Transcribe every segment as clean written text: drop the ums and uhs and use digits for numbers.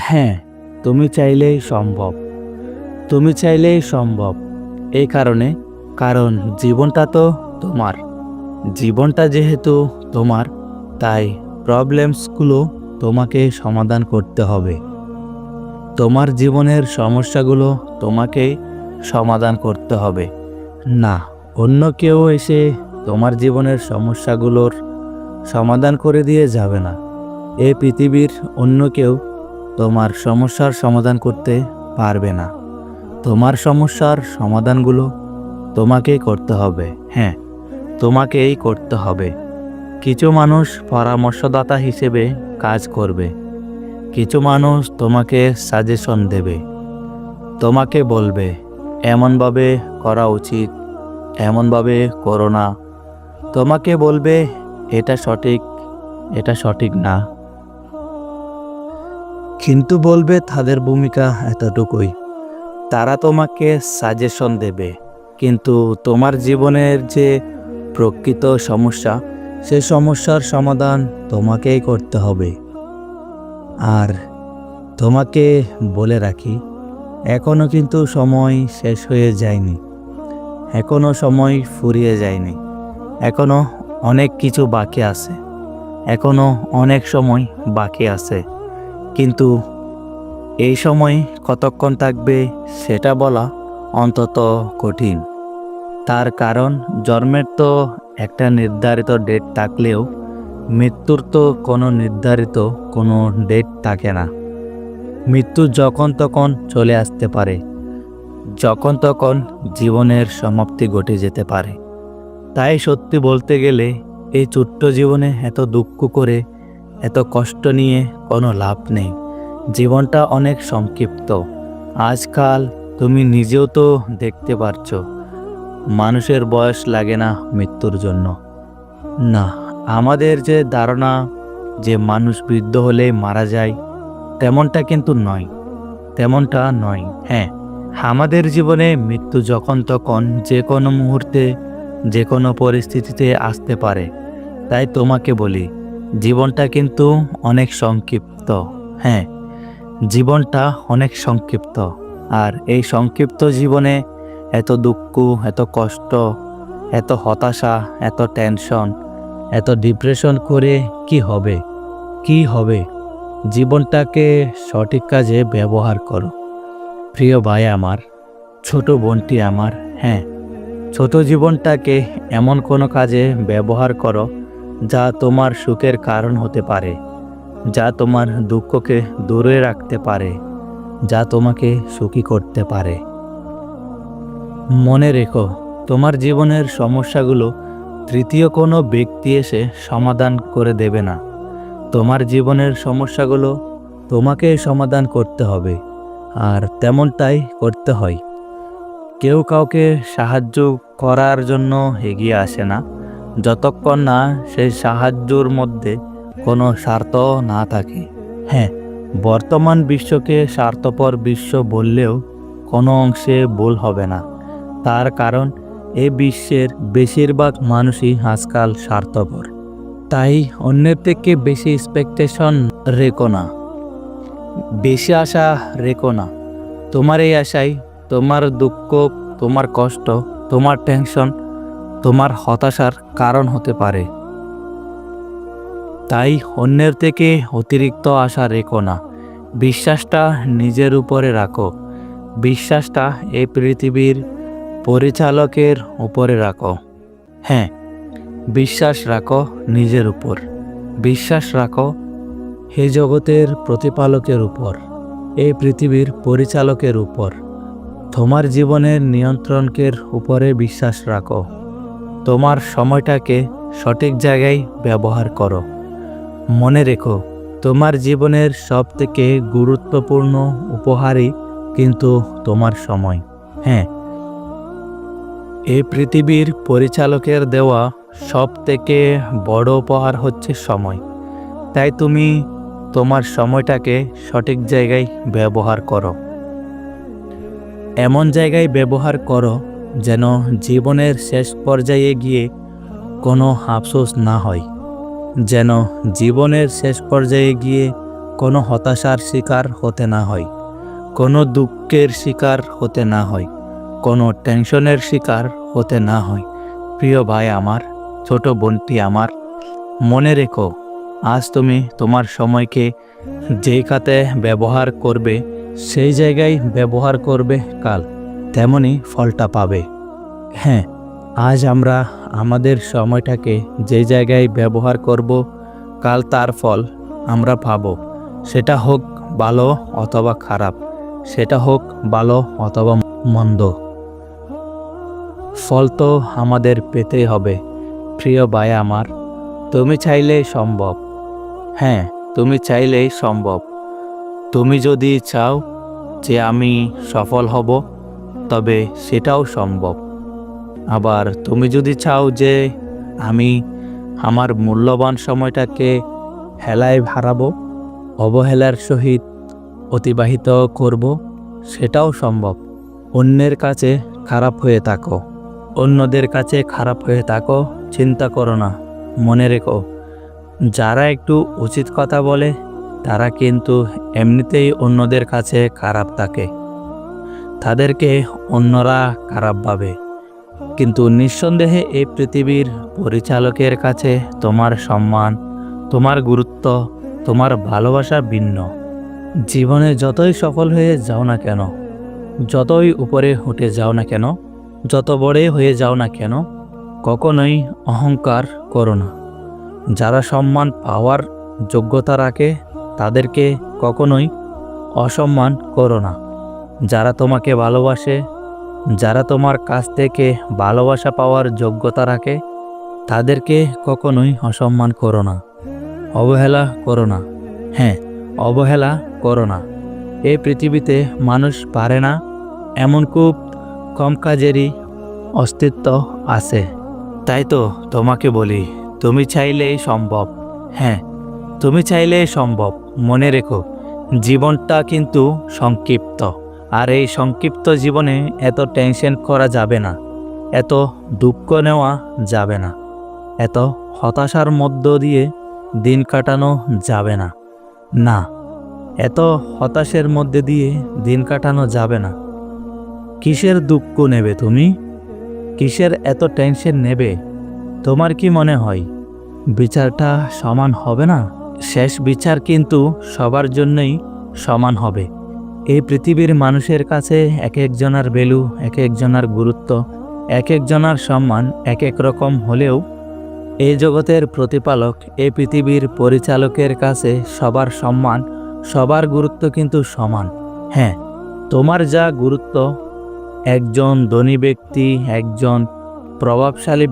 হ্যাঁ, তুমি চাইলেই সম্ভব। তুমি চাইলেই সম্ভব। এই কারণ জীবনটা তো তোমার। জীবনটা যেহেতু তোমার, তাই প্রবলেমসগুলো তোমাকে সমাধান করতে হবে। তোমার জীবনের সমস্যাগুলো তোমাকেই সমাধান করতে হবে। না, অন্য কেউ এসে তোমার জীবনের সমস্যাগুলোর সমাধান করে দিয়ে যাবে না। এই পৃথিবীর অন্য কেউ তোমার সমস্যার সমাধান করতে পারবে না। তোমার সমস্যার সমাধানগুলো তোমাকেই করতে হবে। হ্যাঁ, তোমাকেই করতে হবে। কিছু মানুষ পরামর্শদাতা হিসেবে কাজ করবে। কিছু মানুষ তোমাকে সাজেশন দেবে। তোমাকে বলবে এমনভাবে করা উচিত, এমনভাবে করো না। তোমাকে বলবে এটা সঠিক, এটা সঠিক না। কিন্তু বলবে তাদের ভূমিকা এতটুকুই। তারা তোমাকে সাজেশন দেবে, কিন্তু তোমার জীবনের যে প্রকৃত সমস্যা, সে সমস্যার সমাধান তোমাকেই করতে হবে। আর তোমাকে বলে রাখি, এখনও কিন্তু সময় শেষ হয়ে যায়নি। এখনও সময় ফুরিয়ে যায়নি। এখনও অনেক কিছু বাকি আছে। এখনও অনেক সময় বাকি আছে। কিন্তু এই সময় কতক্ষণ থাকবে সেটা বলা অন্তত কঠিন। তার কারণ জন্মের তো একটা নির্ধারিত ডেট থাকলেও মৃত্যুর তো কোনো নির্ধারিত কোনো ডেট থাকে না। মৃত্যু যখন তখন চলে আসতে পারে, যখন তখন জীবনের সমাপ্তি ঘটে যেতে পারে। তাই সত্যি বলতে গেলে এই ছোট্ট জীবনে এত দুঃখ করে, এত কষ্ট নিয়ে কোনো লাভ নেই। জীবনটা অনেক সংক্ষিপ্ত। আজকাল তুমি নিজেও তো দেখতে পারছ, মানুষের বয়স লাগে না মৃত্যুর জন্য। না, আমাদের যে ধারণা যে মানুষ বৃদ্ধ হলে মারা যায়, তেমনটা কিন্তু নয়। তেমনটা নয়। হ্যাঁ, আমাদের জীবনে মৃত্যু যখন তখন যে কোনো মুহূর্তে, যে কোনো পরিস্থিতিতে আসতে পারে। তাই তোমাকে বলি, জীবনটা কিন্তু অনেক সংক্ষিপ্ত। হ্যাঁ, জীবনটা অনেক সংক্ষিপ্ত। আর এই সংক্ষিপ্ত জীবনে এত দুঃখ, এত কষ্ট, এত হতাশা, এত টেনশন, এত ডিপ্রেশন করে কি হবে? কি হবে? জীবনটাকে সঠিক কাজে ব্যবহার করো। প্রিয় ভাই আমার, ছোট বোনটি আমার, হ্যাঁ, ছোট জীবনটাকে এমন কোনো কাজে ব্যবহার করো যা তোমার সুখের কারণ হতে পারে, যা তোমার দুঃখকে দূরে রাখতে পারে, যা তোমাকে সুখী করতে পারে। মনে রেখো, তোমার জীবনের সমস্যাগুলো তৃতীয় কোনো ব্যক্তি এসে সমাধান করে দেবে না। তোমার জীবনের সমস্যাগুলো তোমাকে সমাধান করতে হবে, আর তেমনটাই করতে হয়। কেউ কাউকে সাহায্য করার জন্য এগিয়ে আসে না যতক্ষণ না সেই সাহায্যর মধ্যে কোনো স্বার্থ না থাকে। হ্যাঁ, বর্তমান বিশ্বকে স্বার্থপর বিশ্ব বললেও কোনো অংশে ভুল হবে না। তার কারণ এই বিশ্বের বেশিরভাগ মানুষই আজকাল স্বার্থপর। তাই অন্যের থেকে বেশি এক্সপেকটেশন রেখো না, বেশি আশা রেখো না। তোমার এই আশাই তোমার দুঃখ, তোমার কষ্ট, তোমার টেনশন, তোমার হতাশার কারণ হতে পারে। তাই অন্যের থেকে অতিরিক্ত আশা রেখো না। বিশ্বাসটা নিজের উপরে রাখো। বিশ্বাসটা এই পৃথিবীর পরিচালকের উপরে রাখো। হ্যাঁ, বিশ্বাস রাখো নিজের উপর। বিশ্বাস রাখো এই জগতের প্রতিপালকের উপর, এই পৃথিবীর পরিচালকের উপর। তোমার জীবনের নিয়ন্ত্রণকের উপরে বিশ্বাস রাখো। তোমার সময়টাকে সঠিক জায়গায় ব্যবহার করো। মনে রেখো, তোমার জীবনের সবথেকে গুরুত্বপূর্ণ উপহারই কিন্তু তোমার সময়। হ্যাঁ, এই পৃথিবীর পরিচালকের দেওয়া সবথেকে বড় উপহার হচ্ছে সময়। তাই তুমি তোমার সময়টাকে সঠিক জায়গায় ব্যবহার করো। এমন জায়গায় ব্যবহার করো যেন জীবনের শেষ পর্যায়ে গিয়ে কোনো আফসোস না হয়, যেন জীবনের শেষ পর্যায়ে গিয়ে কোনো হতাশার শিকার হতে না হয়, কোনো দুঃখের শিকার হতে না হয়, কোনো টেনশনের শিকার হতে না হয়। প্রিয় ভাই আমার, ছোট বোনটি আমার, মনে রেখো, আজ তুমি তোমার সময়কে যেই খাতে ব্যবহার করবে, সেই জায়গায় ব্যবহার করবে কাল তেমনি ফলটা পাবে। হ্যাঁ, আজ আমরা আমাদের সময়টাকে যে জায়গায় ব্যবহার করব, কাল তার ফল আমরা পাব। সেটা হোক ভালো অথবা খারাপ, সেটা হোক ভালো অথবা মন্দ, ফল তো আমাদের পেতেই হবে। প্রিয় ভাই আমার, তুমি চাইলেই সম্ভব। হ্যাঁ, তুমি চাইলেই সম্ভব। তুমি যদি চাও যে আমি সফল হব, তবে সেটাও সম্ভব। আবার তুমি যদি চাও যে আমি আমার মূল্যবান সময়টাকে হেলায় হারাবো, অবহেলার সহিত অতিবাহিত করব, সেটাও সম্ভব। অন্যের কাছে খারাপ হয়ে থাকো, অন্যদের কাছে খারাপ হয়ে থাকো, চিন্তা করো না। মনে রেখো, যারা একটু উচিত কথা বলে তারা কিন্তু এমনিতেই অন্যদের কাছে খারাপ থাকে, তাদেরকে অন্যরা খারাপ ভাবে। কিন্তু নিঃসন্দেহে এই পৃথিবীর পরিচালকের কাছে তোমার সম্মান, তোমার গুরুত্ব, তোমার ভালোবাসা ভিন্ন। জীবনে যতই সফল হয়ে যাও না কেন, যতই উপরে উঠে যাও না কেন, যত বড় হয়ে যাও না কেন, কখনোই অহংকার করো না। যারা সম্মান পাওয়ার যোগ্যতা রাখে তাদেরকে কখনোই অসম্মান করো না। যারা তোমাকে ভালোবাসে, যারা তোমার কাছ থেকে ভালোবাসা পাওয়ার যোগ্যতা রাখে, তাদেরকে কখনোই অসম্মান করো না, অবহেলা করো না। হ্যাঁ, অবহেলা করো না। এই পৃথিবীতে মানুষ পারে না এমন খুব কম কাজেরই অস্তিত্ব আছে। তাই তো তোমাকে বলি, তুমি চাইলেই সম্ভব। হ্যাঁ, তুমি চাইলেই সম্ভব। মনে রেখো, জীবনটা কিন্তু সংক্ষিপ্ত, আর এই সংক্ষিপ্ত জীবনে এত টেনশন করা যাবে না, এত দুঃখ নেওয়া যাবে না, এত হতাশার মধ্য দিয়ে দিন কাটানো যাবে না। না, এত হতাশের মধ্যে দিয়ে দিন কাটানো যাবে না। কিসের দুঃখ নেবে তুমি? কিসের এত টেনশন নেবে? তোমার কি মনে হয় বিচারটা সমান হবে না? শেষ বিচার কিন্তু সবার জন্যই সমান হবে। এই পৃথিবীর মানুষের কাছে এক একজনের ভ্যালু, এক একজনের গুরুত্ব, এক একজনের সম্মান এক এক রকম হলেও এই জগতের প্রতিপালক, এই পৃথিবীর পরিচালকের কাছে সবার সম্মান, সবার গুরুত্ব কিন্তু সমান। হ্যাঁ, তোমার যা গুরুত্ব একজন ধনী ব্যক্তি, একজন প্রভাবশালী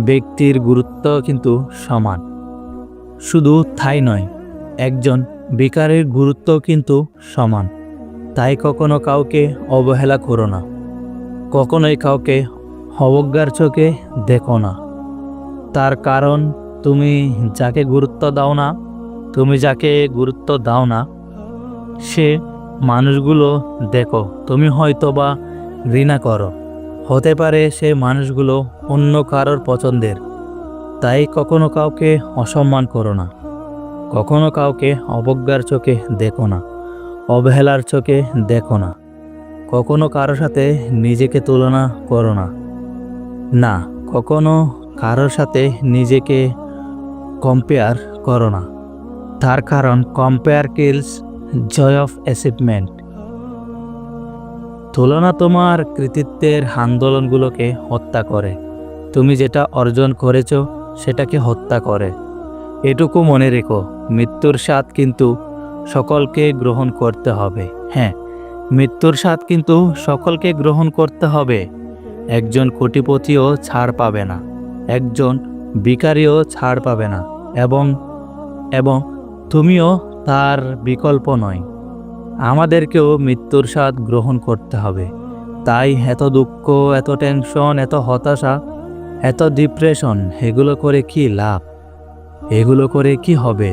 ব্যক্তির গুরুত্ব কিন্তু সমান। শুধু তাই নয়, একজন ভিখারির গুরুত্ব কিন্তু সমান। তাই কখনো কাউকে অবহেলা করো না, কখনোই কাউকে অবজ্ঞার চোখে দেখো না। তার কারণ তুমি যাকে গুরুত্ব দাও না, তুমি যাকে গুরুত্ব দাও না, সে মানুষগুলো দেখো তুমি হয়তোবা ঘৃণা করো, হতে পারে সে মানুষগুলো অন্য কারোর পছন্দের। তাই কখনো কাউকে অসম্মান করো না, কখনো কাউকে অবজ্ঞার চোখে দেখো না, অবহেলার চোখে দেখো না, কখনো কারোর সাথে নিজেকে তুলনা করো না। না, কখনো কারোর সাথে নিজেকে কম্পেয়ার করো না। তার কারণ compare kills joy of achievement. তুলনা তোমার কৃতিত্বের আন্দোলনগুলোকে হত্যা করে। তুমি যেটা অর্জন করেছ সেটাকে হত্যা করে। এটুকু মনে রেখো, মৃত্যুর স্বাদ কিন্তু সকলকে গ্রহণ করতে হবে। হ্যাঁ, মৃত্যুর স্বাদ কিন্তু সকলকে গ্রহণ করতে হবে। একজন কোটিপতিও ছাড় পাবে না, একজন ভিখারিও ছাড় পাবে না, এবং তুমিও তার বিকল্প নয়। আমাদেরকেও মৃত্যুর স্বাদ গ্রহণ করতে হবে। তাই এত দুঃখ, এত টেনশন, এত হতাশা, এত ডিপ্রেশন, এগুলো করে কি লাভ? এগুলো করে কি হবে?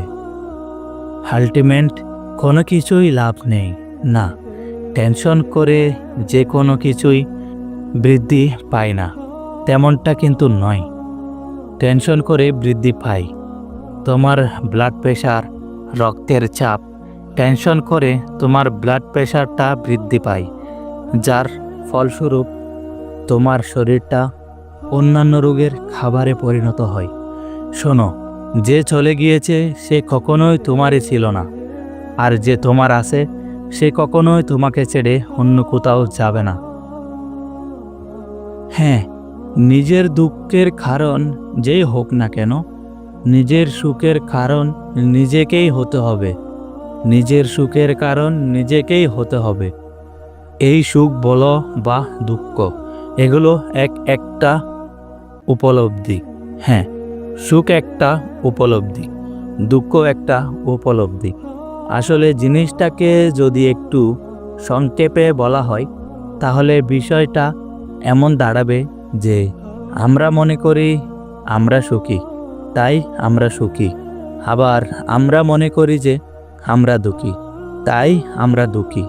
আলটিমেট কোনো কিছুই লাভ নেই। না, টেনশন করে যে কোনো কিছুই বৃদ্ধি পায় না, তেমনটা কিন্তু নয়। টেনশন করে বৃদ্ধি পায় তোমার ব্লাড প্রেশার, রক্তের চাপ, টেনশন করে তোমার ব্লাড প্রেশারটা বৃদ্ধি পায়, যার ফলস্বরূপ তোমার শরীরটা অন্যান্য রোগের খাবারে পরিণত হয়। শোনো, যে চলে গিয়েছে সে কখনোই তোমারই ছিল না, আর যে তোমার আছে সে কখনোই তোমাকে ছেড়ে অন্য কোথাও যাবে না। হ্যাঁ, নিজের দুঃখের কারণ যেই হোক না কেন, নিজের সুখের কারণ নিজেকেই হতে হবে। নিজের সুখের কারণ নিজেকেই হতে হবে। এই সুখ বলো বা দুঃখ, এগুলো একটা উপলব্ধি। হ্যাঁ, সুখ একটা উপলব্ধি, দুঃখ একটা উপলব্ধি। আসলে জিনিসটাকে যদি একটু সংক্ষেপে বলা হয় তাহলে বিষয়টা এমন দাঁড়াবে যে আমরা মনে করি আমরা সুখী, তাই আমরা সুখী। আবার আমরা মনে করি যে আমরা দুঃখী, তাই আমরা দুঃখী।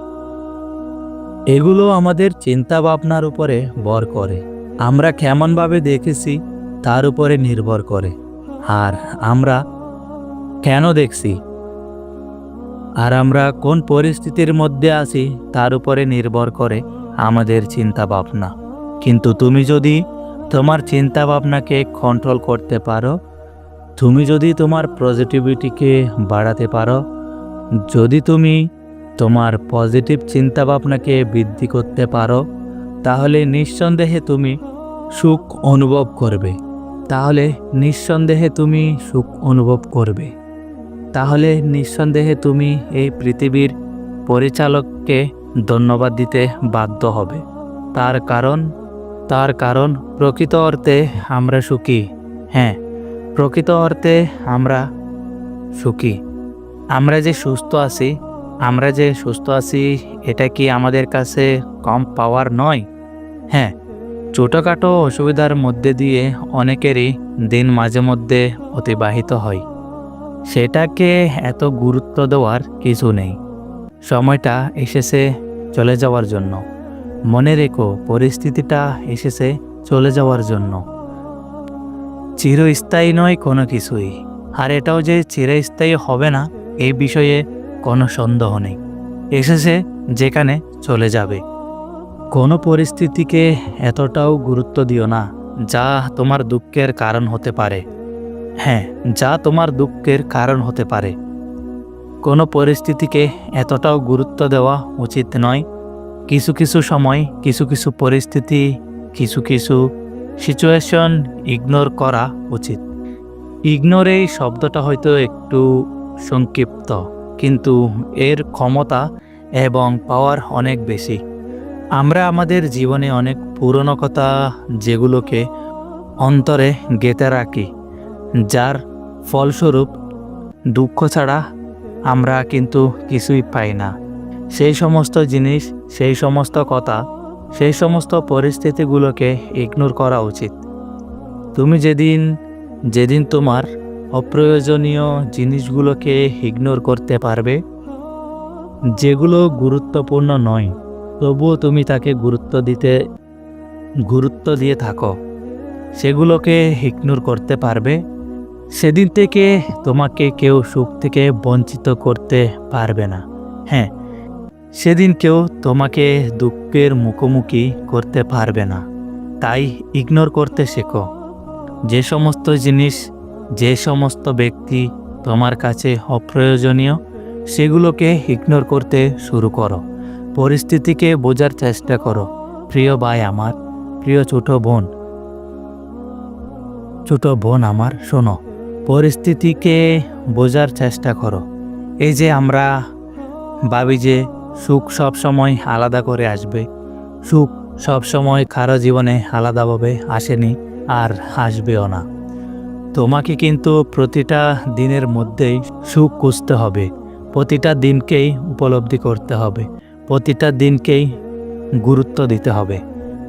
এগুলো আমাদের চিন্তা ভাবনার উপরে ভর করে। আমরা কেমনভাবে দেখেছি তার উপরে নির্ভর করে। আর আমরা কেন দেখছি আর আমরা কোন পরিস্থিতির মধ্যে আছি তার উপরে নির্ভর করে আমাদের চিন্তা ভাবনা। কিন্তু তুমি যদি তোমার চিন্তা ভাবনাকে কন্ট্রোল করতে পারো, তুমি যদি তোমার পজিটিভিটিকে বাড়াতে পারো, যদি তুমি তোমার পজিটিভ চিন্তা ভাবনাকে বৃদ্ধি করতে পারো, তাহলে নিঃসন্দেহে তুমি সুখ অনুভব করবে। তাহলে নিঃসন্দেহে তুমি সুখ অনুভব করবে। তাহলে নিঃসন্দেহে তুমি এই পৃথিবীর পরিচালককে ধন্যবাদ দিতে বাধ্য হবে। তার কারণ প্রকৃত অর্থে আমরা সুখী। হ্যাঁ, প্রকৃত অর্থে আমরা সুখী। আমরা যে সুস্থ আছি এটা কি আমাদের কাছে কম পাওয়ার নয়? হ্যাঁ, ছোটোখাটো অসুবিধার মধ্যে দিয়ে অনেকেরই দিন মাঝে মধ্যে অতিবাহিত হয়। সেটাকে এত গুরুত্ব দেওয়ার কিছু নেই। সময়টা এসেছে চলে যাওয়ার জন্য। মনে রেখো, পরিস্থিতিটা এসেছে চলে যাওয়ার জন্য। চিরস্থায়ী নয় কোনো কিছুই, আর এটাও যে চিরস্থায়ী হবে না এই বিষয়ে কোনো সন্দেহ নেই। এসেছে যেখানে চলে যাবে। কোনো পরিস্থিতিকে এতটাও গুরুত্ব দিও না যা তোমার দুঃখের কারণ হতে পারে। হ্যাঁ, যা তোমার দুঃখের কারণ হতে পারে। কোনো পরিস্থিতিকে এতটাও গুরুত্ব দেওয়া উচিত নয়। কিছু কিছু সময়, কিছু কিছু পরিস্থিতি, কিছু কিছু সিচুয়েশন ইগনোর করা উচিত। ইগনোর এই শব্দটা হয়তো একটু সংক্ষিপ্ত, কিন্তু এর ক্ষমতা এবং পাওয়ার অনেক বেশি। আমরা আমাদের জীবনে অনেক পুরনো কথা যেগুলোকে অন্তরে গেঁথে রাখি, যার ফলস্বরূপ দুঃখ ছাড়া আমরা কিন্তু কিছুই পাই না। সেই সমস্ত জিনিস, সেই সমস্ত কথা, সেই সমস্ত পরিস্থিতিগুলোকে ইগনোর করা উচিত। তুমি যেদিন তোমার অপ্রয়োজনীয় জিনিসগুলোকে ইগনোর করতে পারবে, যেগুলো গুরুত্বপূর্ণ নয় তবুও তুমি তাকে গুরুত্ব দিয়ে থাকো, সেগুলোকে ইগনোর করতে পারবে, সেদিন থেকে তোমাকে কেউ সুখ থেকে বঞ্চিত করতে পারবে না। হ্যাঁ, সেদিন কেউ তোমাকে দুঃখের মুখোমুখি করতে পারবে না। তাই ইগনোর করতে শেখো। যে সমস্ত জিনিস, যে সমস্ত ব্যক্তি তোমার কাছে অপ্রয়োজনীয়, সেগুলোকে ইগনোর করতে শুরু করো। পরিস্থিতিকে বোঝার চেষ্টা করো। প্রিয় ভাই আমার, প্রিয় ছোট বোন আমার, শোনো, পরিস্থিতিকে বোঝার চেষ্টা করো। এই যে আমরা ভাবি যে সুখ সবসময় আলাদা করে আসবে, সুখ সবসময় কারো জীবনে আলাদাভাবে আসেনি আর আসবেও না। তোমাকে কিন্তু প্রতিটা দিনের মধ্যেই সুখ খুঁজতে হবে, প্রতিটা দিনকেই উপলব্ধি করতে হবে, প্রতিটা দিনকেই গুরুত্ব দিতে হবে।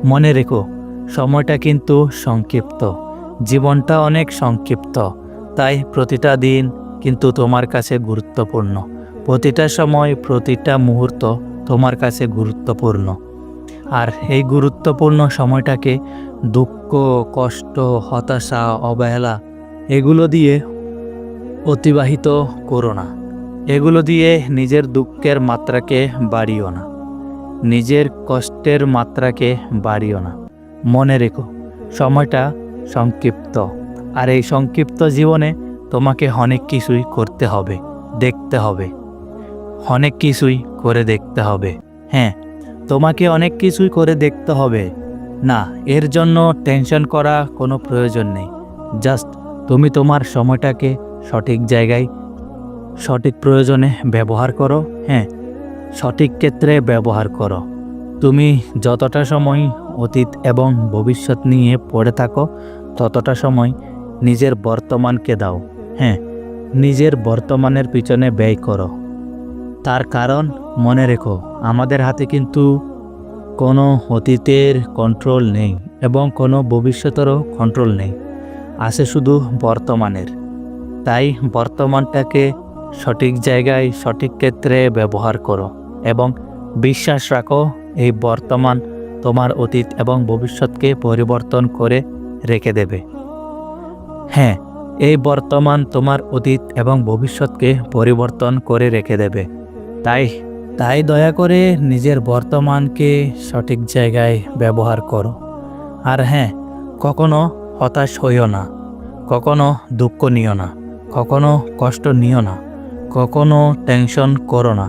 মনে রেখো, সময়টা কিন্তু সংক্ষিপ্ত, জীবনটা অনেক সংক্ষিপ্ত। তাই প্রতিটা দিন কিন্তু তোমার কাছে গুরুত্বপূর্ণ। প্রতিটা সময়, প্রতিটা মুহূর্ত তোমার কাছে গুরুত্বপূর্ণ। আর এই গুরুত্বপূর্ণ সময়টাকে দুঃখ, কষ্ট, হতাশা, অবহেলা এগুলো দিয়ে অতিবাহিত করো না। এগুলো দিয়ে নিজের দুঃখের মাত্রাকে বাড়িও না, নিজের কষ্টের মাত্রাকে বাড়িও না। মনে রেখো, সময়টা সংক্ষিপ্ত, আর এই সংক্ষিপ্ত জীবনে তোমাকে অনেক কিছুই করতে হবে, দেখতে হবে, অনেক কিছুই করে দেখতে হবে। হ্যাঁ, তোমাকে অনেক কিছুই করে দেখতে হবে। না, এর জন্য টেনশন করা কোনো প্রয়োজন নেই। জাস্ট তুমি তোমার সময়টাকে সঠিক জায়গায়, সঠিক প্রয়োজনে ব্যবহার করো। হ্যাঁ, সঠিক ক্ষেত্রে ব্যবহার করো। তুমি যতটা সময় অতীত এবং ভবিষ্যৎ নিয়ে পড়ে থাকো, ততটা সময় নিজের বর্তমানকে দাও। হ্যাঁ, নিজের বর্তমানের পিছনে ব্যয় করো। তার কারণ মনে রেখো, আমাদের হাতে কিন্তু কোনো অতীতের কন্ট্রোল নেই এবং কোনো ভবিষ্যতেরও কন্ট্রোল নেই, আছে শুধু বর্তমানের। তাই বর্তমানটাকে সঠিক জায়গায়, সঠিক ক্ষেত্রে ব্যবহার করো এবং বিশ্বাস রাখো, এই বর্তমান তোমার অতীত এবং ভবিষ্যৎকে পরিবর্তন করে রেখে দেবে। হ্যাঁ, এই বর্তমান তোমার অতীত এবং ভবিষ্যৎকে পরিবর্তন করে রেখে দেবে। তাই দয়া করে নিজের বর্তমানকে সঠিক জায়গায় ব্যবহার করো। আর হ্যাঁ, কখনো হতাশ হইও না, কখনো দুঃখ নিও না, কখনো কষ্ট নিও না, কখনো টেনশন করো না।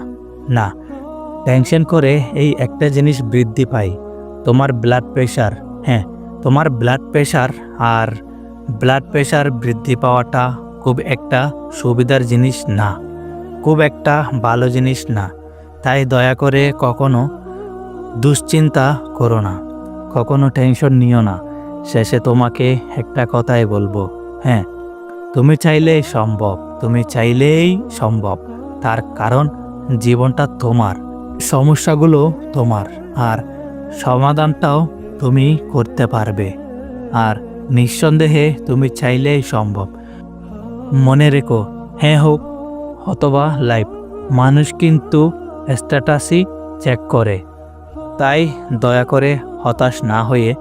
না, টেনশন করে এই একটা জিনিস বৃদ্ধি পায়, তোমার ব্লাড প্রেশার। হ্যাঁ, তোমার ব্লাড প্রেশার, আর ব্লাড প্রেশার বৃদ্ধি পাওয়াটা খুব একটা সুবিধার জিনিস না, খুব একটা ভালো জিনিস না। তাই দয়া করে কখনো দুশ্চিন্তা করো না, কখনো টেনশন নিও না। শেষে তোমাকে একটা কথাই বলবো, হ্যাঁ, তুমি চাইলেই সম্ভব, তুমি চাইলেই সম্ভব। তার কারণ জীবনটা তোমার, সমস্যাগুলো তোমার, আর সমাধানটাও তুমি করতে পারবে। আর নিঃসন্দেহে তুমি চাইলেই সম্ভব। মনে রেখো, হ্যাঁ হোক অথবা লাইফ, মানুষ কিন্তু স্ট্যাটাসই চেক করে। তাই দয়া করে হতাশ না হয়ে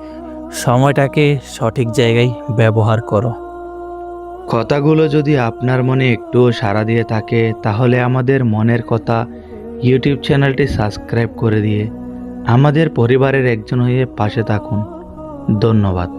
সময়টাকে সঠিক জায়গায় ব্যবহার করো। কথাগুলো যদি আপনার মনে একটুও সাড়া দিয়ে থাকে, তাহলে আমাদের মনের কথা ইউটিউব চ্যানেলটি সাবস্ক্রাইব করে দিয়ে আমাদের পরিবারের একজন হয়ে পাশে থাকুন। ধন্যবাদ।